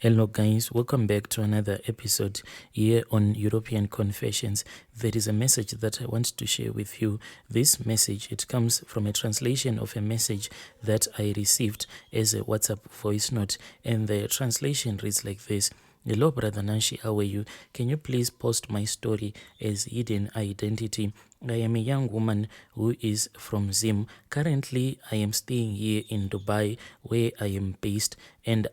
Hello guys, welcome back to another episode here on European Confessions. There is a message that I want to share with you. This message, it comes from a translation of a message that I received as a WhatsApp voice note, and the translation reads like this. Hello brother Nashi, how are you? Can you please post my story as hidden identity? I am a young woman who is from Zim. Currently, I am staying here in Dubai where I am based, and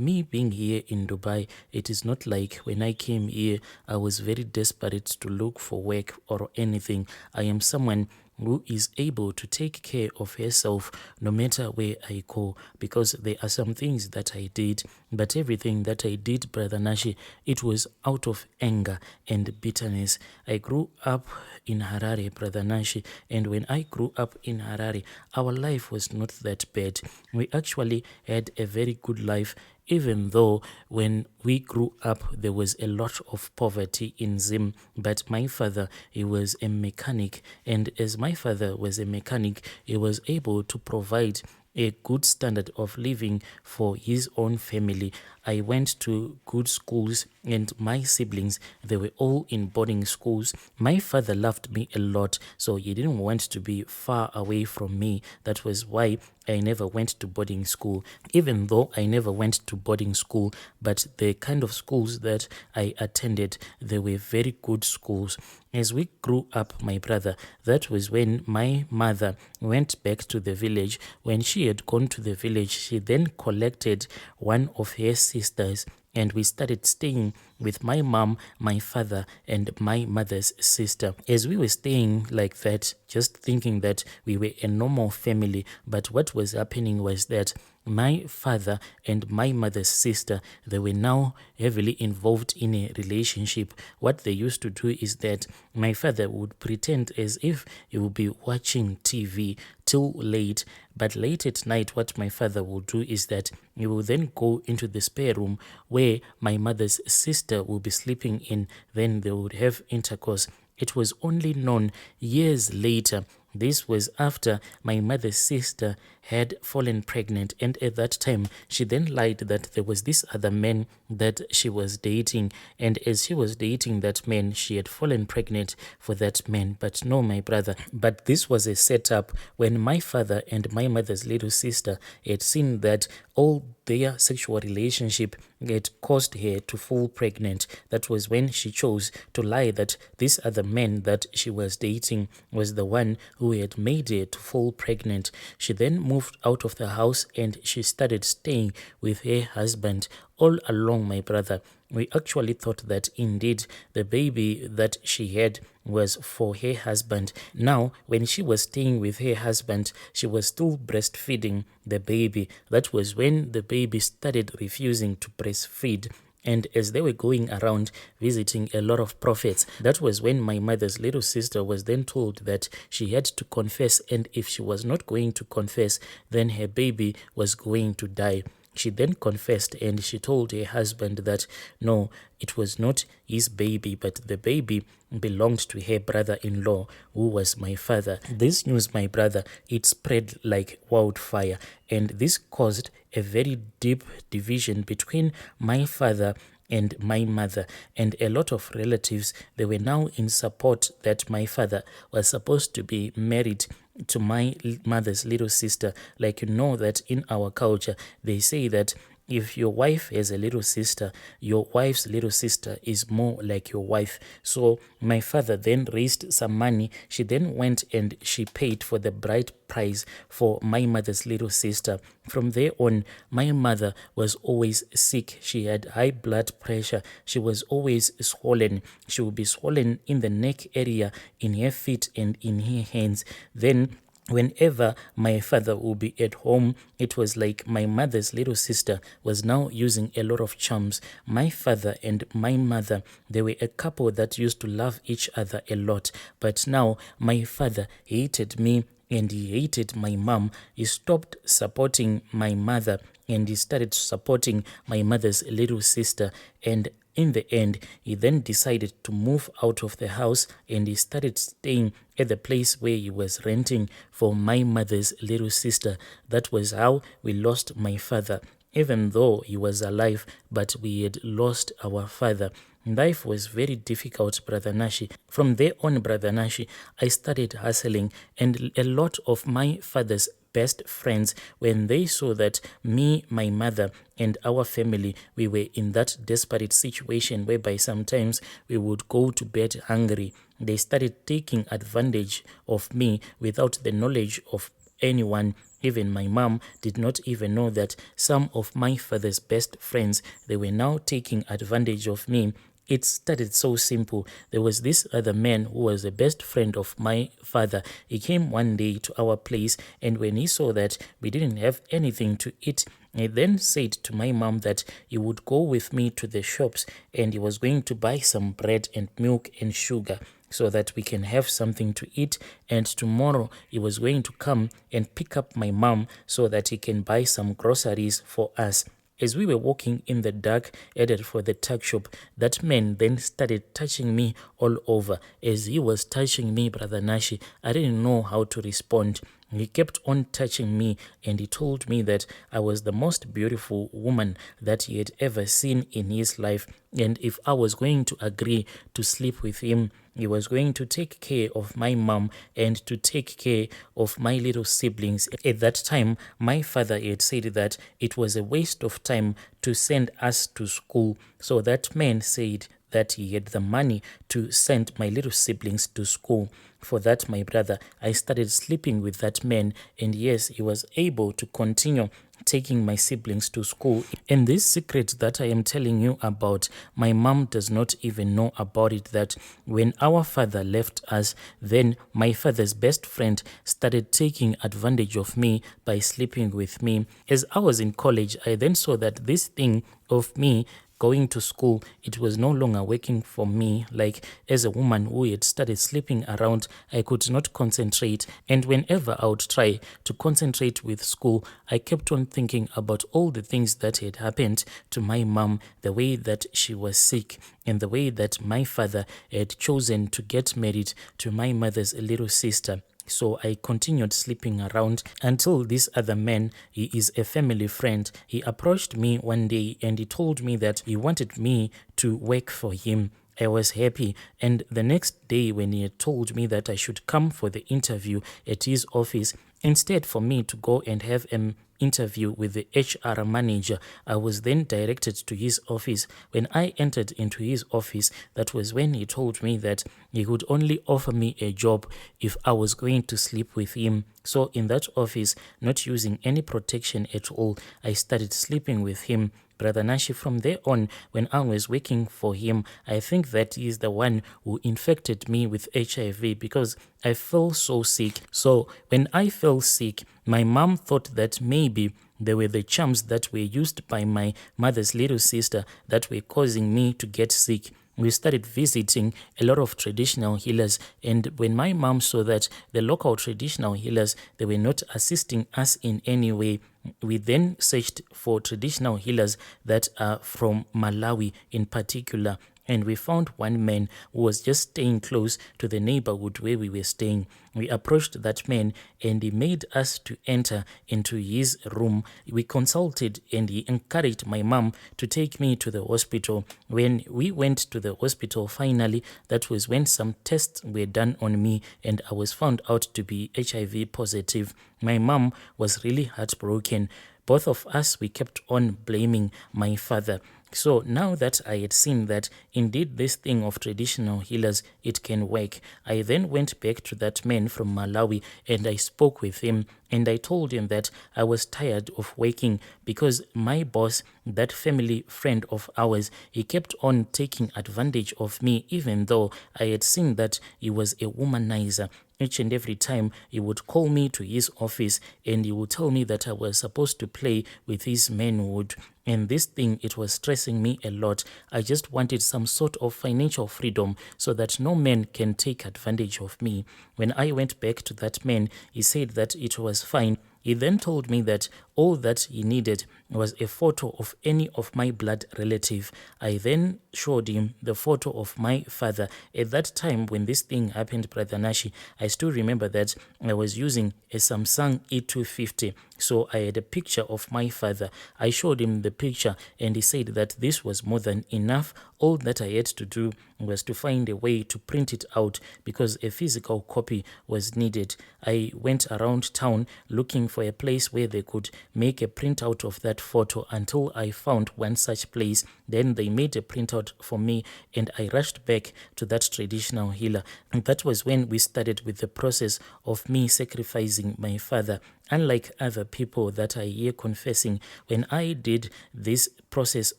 me being here in Dubai, it is not like when I came here, I was very desperate to look for work or anything. I am someone who is able to take care of herself no matter where I go, because there are some things that I did, but everything that I did, brother Nashi, it was out of anger and bitterness. I grew up in Harare, brother Nashi, and when I grew up in Harare, our life was not that bad. We actually had a very good life, even though when we grew up there was a lot of poverty in Zim. But my father, he was a mechanic, and as my father was a mechanic, he was able to provide a good standard of living for his own family. I went to good schools, and my siblings, they were all in boarding schools. My father loved me a lot, so he didn't want to be far away from me. That was why I never went to boarding school. Even though I never went to boarding school, but the kind of schools that I attended, they were very good schools. As we grew up, my brother, that was when my mother went back to the village. When she had gone to the village, she then collected one of her sisters, and we started staying with my mom, my father, and my mother's sister. As we were staying like that, just thinking that we were a normal family, but what was happening was that my father and my mother's sister, they were now heavily involved in a relationship. What they used to do is that my father would pretend as if he would be watching TV till late, but late at night what my father will do is that he will then go into the spare room where my mother's sister will be sleeping in. Then they would have intercourse. It was only known years later. This was after my mother's sister had fallen pregnant, and at that time she then lied that there was this other man that she was dating, and as she was dating that man, she had fallen pregnant for that man. But no, my brother, but this was a setup. When my father and my mother's little sister had seen that all their sexual relationship had caused her to fall pregnant, that was when she chose to lie that this other man that she was dating was the one who had made her to fall pregnant. She then moved out of the house and she started staying with her husband. All along, my brother, we actually thought that indeed the baby that she had was for her husband. Now, when she was staying with her husband, she was still breastfeeding the baby. That was when the baby started refusing to breastfeed. And as they were going around visiting a lot of prophets, that was when my mother's little sister was then told that she had to confess, and if she was not going to confess, then her baby was going to die. She then confessed, and she told her husband that no, it was not his baby, but the baby belonged to her brother-in-law, who was my father. This news, my brother, it spread like wildfire, and this caused a very deep division between my father and my mother, and a lot of relatives, they were now in support that my father was supposed to be married to my mother's little sister. Like, you know that in our culture they say that if your wife has a little sister, your wife's little sister is more like your wife. So my father then raised some money. She then went and she paid for the bride price for my mother's little sister. From there on, my mother was always sick. She had high blood pressure. She was always swollen. She would be swollen in the neck area, in her feet, and in her hands. Then whenever my father would be at home, it was like my mother's little sister was now using a lot of charms. My father and my mother, they were a couple that used to love each other a lot. But now my father hated me and he hated my mom. He stopped supporting my mother and he started supporting my mother's little sister. And in the end, he then decided to move out of the house and he started staying at the place where he was renting for my mother's little sister. That was how we lost my father. even though he was alive, but we had lost our father. Life was very difficult, Brother Nashi. From there on, Brother Nashi, I started hustling, and a lot of my father's best friends, when they saw that me, my mother, and our family, we were in that desperate situation whereby sometimes we would go to bed hungry, they started taking advantage of me without the knowledge of anyone. Even my mom did not even know that some of my father's best friends, they were now taking advantage of me. It started so simple. There was this other man who was the best friend of my father. He came one day to our place, and when he saw that we didn't have anything to eat, he then said to my mom that he would go with me to the shops and he was going to buy some bread and milk and sugar so that we can have something to eat, and tomorrow he was going to come and pick up my mom so that he can buy some groceries for us. As we were walking in the dark, headed for the tuck shop, that man then started touching me all over. As he was touching me, Brother Nashi, I didn't know how to respond. He kept on touching me, and he told me that I was the most beautiful woman that he had ever seen in his life. And if I was going to agree to sleep with him, he was going to take care of my mom and to take care of my little siblings. At that time, my father had said that it was a waste of time to send us to school. So that man said that he had the money to send my little siblings to school. For that, my brother, I started sleeping with that man, and yes, he was able to continue taking my siblings to school. And this secret that I am telling you about, my mom does not even know about it, that when our father left us, then my father's best friend started taking advantage of me by sleeping with me. As I was in college, I then saw that this thing of me going to school, it was no longer working for me. Like, as a woman who had started sleeping around, I could not concentrate, and whenever I would try to concentrate with school, I kept on thinking about all the things that had happened to my mom, the way that she was sick, and the way that my father had chosen to get married to my mother's little sister. So I continued sleeping around until this other man, he is a family friend, he approached me one day and he told me that he wanted me to work for him. I was happy, and the next day when he had told me that I should come for the interview at his office, instead for me to go and have an interview with the HR manager, I was then directed to his office. When I entered into his office, that was when he told me that he would only offer me a job if I was going to sleep with him. So in that office, not using any protection at all, I started sleeping with him. Brother Nashi, from there on, when I was working for him, I think that he is the one who infected me with HIV, because I fell so sick. So when I fell sick, my mom thought that maybe they were the charms that were used by my mother's little sister that were causing me to get sick. We started visiting a lot of traditional healers, and when my mom saw that the local traditional healers, they were not assisting us in any way, we then searched for traditional healers that are from Malawi in particular. And we found one man who was just staying close to the neighborhood where we were staying. We approached that man and he made us to enter into his room. We consulted and he encouraged my mom to take me to the hospital. When we went to the hospital, finally, that was when some tests were done on me and I was found out to be HIV positive. My mom was really heartbroken. Both of us, we kept on blaming my father. So now that I had seen that indeed this thing of traditional healers, it can work, I then went back to that man from Malawi and I spoke with him and I told him that I was tired of working because my boss, that family friend of ours, he kept on taking advantage of me, even though I had seen that he was a womanizer. Each and every time he would call me to his office and he would tell me that I was supposed to play with his manhood. And this thing, it was stressing me a lot. I just wanted some sort of financial freedom so that no man can take advantage of me. When I went back to that man, he said that it was fine. He then told me that All that he needed was a photo of any of my blood relative. I then showed him the photo of my father. At that time when this thing happened, Brother Nashi, I still remember that I was using a Samsung E250. So I had a picture of my father. I showed him the picture and he said that this was more than enough. All that I had to do was to find a way to print it out because a physical copy was needed. I went around town looking for a place where they could make a printout of that photo until I found one such place. Then they made a printout for me and I rushed back to that traditional healer. And that was when we started with the process of me sacrificing my father. Unlike other people that I hear confessing, when I did this process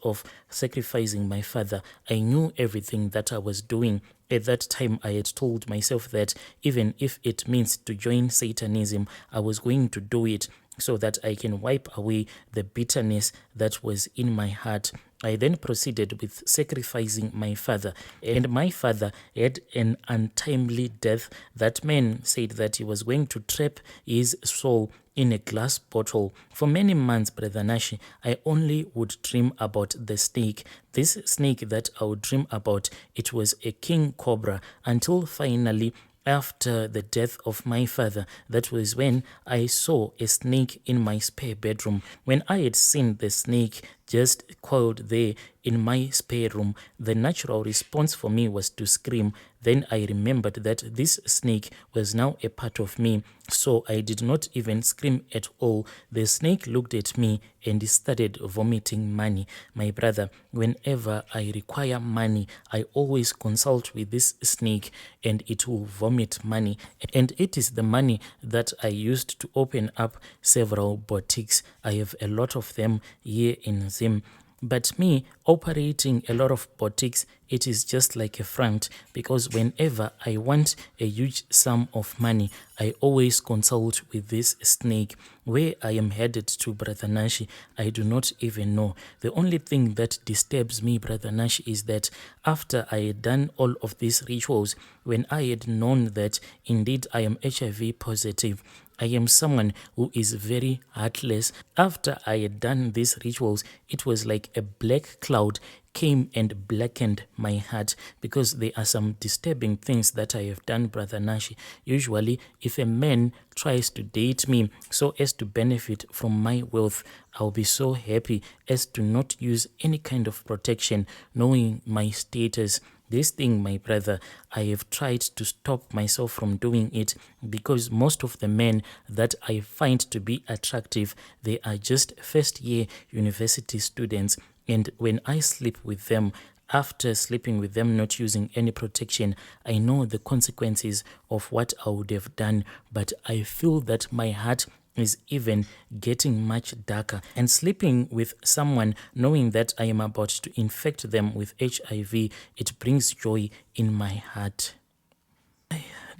of sacrificing my father, I knew everything that I was doing. At that time, I had told myself that even if it means to join Satanism, I was going to do it so that I can wipe away the bitterness that was in my heart. I then proceeded with sacrificing my father, and my father had an untimely death. That man said that he was going to trap his soul in a glass bottle. For many months, Brother Nashi, I only would dream about the snake. This snake that I would dream about, it was a king cobra, until finally, after the death of my father, that was when I saw a snake in my spare bedroom. When I had seen the snake just coiled there in my spare room, the natural response for me was to scream. Then I remembered that this snake was now a part of me, so I did not even scream at all. The snake looked at me and started vomiting money. My brother, whenever I require money, I always consult with this snake and it will vomit money. And it is the money that I used to open up several boutiques. I have a lot of them here in Zim. But me operating a lot of boutiques, it is just like a front, because whenever I want a huge sum of money, I always consult with this snake. Where I am headed to, Brother Nashi, I do not even know. The only thing that disturbs me, Brother Nashi, is that after I had done all of these rituals, when I had known that indeed I am HIV positive, I am someone who is very heartless. After I had done these rituals, it was like a black cloud came and blackened my heart, because there are some disturbing things that I have done, Brother Nashi. Usually, if a man tries to date me so as to benefit from my wealth, I'll be so happy as to not use any kind of protection, knowing my status. This thing, my brother, I have tried to stop myself from doing it, because most of the men that I find to be attractive, they are just first-year university students. And when I sleep with them, after sleeping with them not using any protection, I know the consequences of what I would have done, but I feel that my heart is even getting much darker. And sleeping with someone knowing that I am about to infect them with HIV, it brings joy in my heart.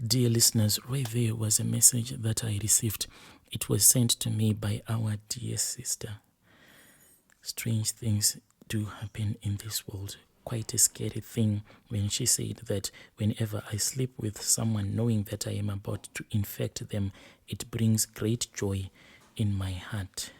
Dear listeners, right there was a message that I received. It was sent to me by our dear sister. Strange things do happen in this world. Quite a scary thing when she said that whenever I sleep with someone knowing that I am about to infect them, it brings great joy in my heart.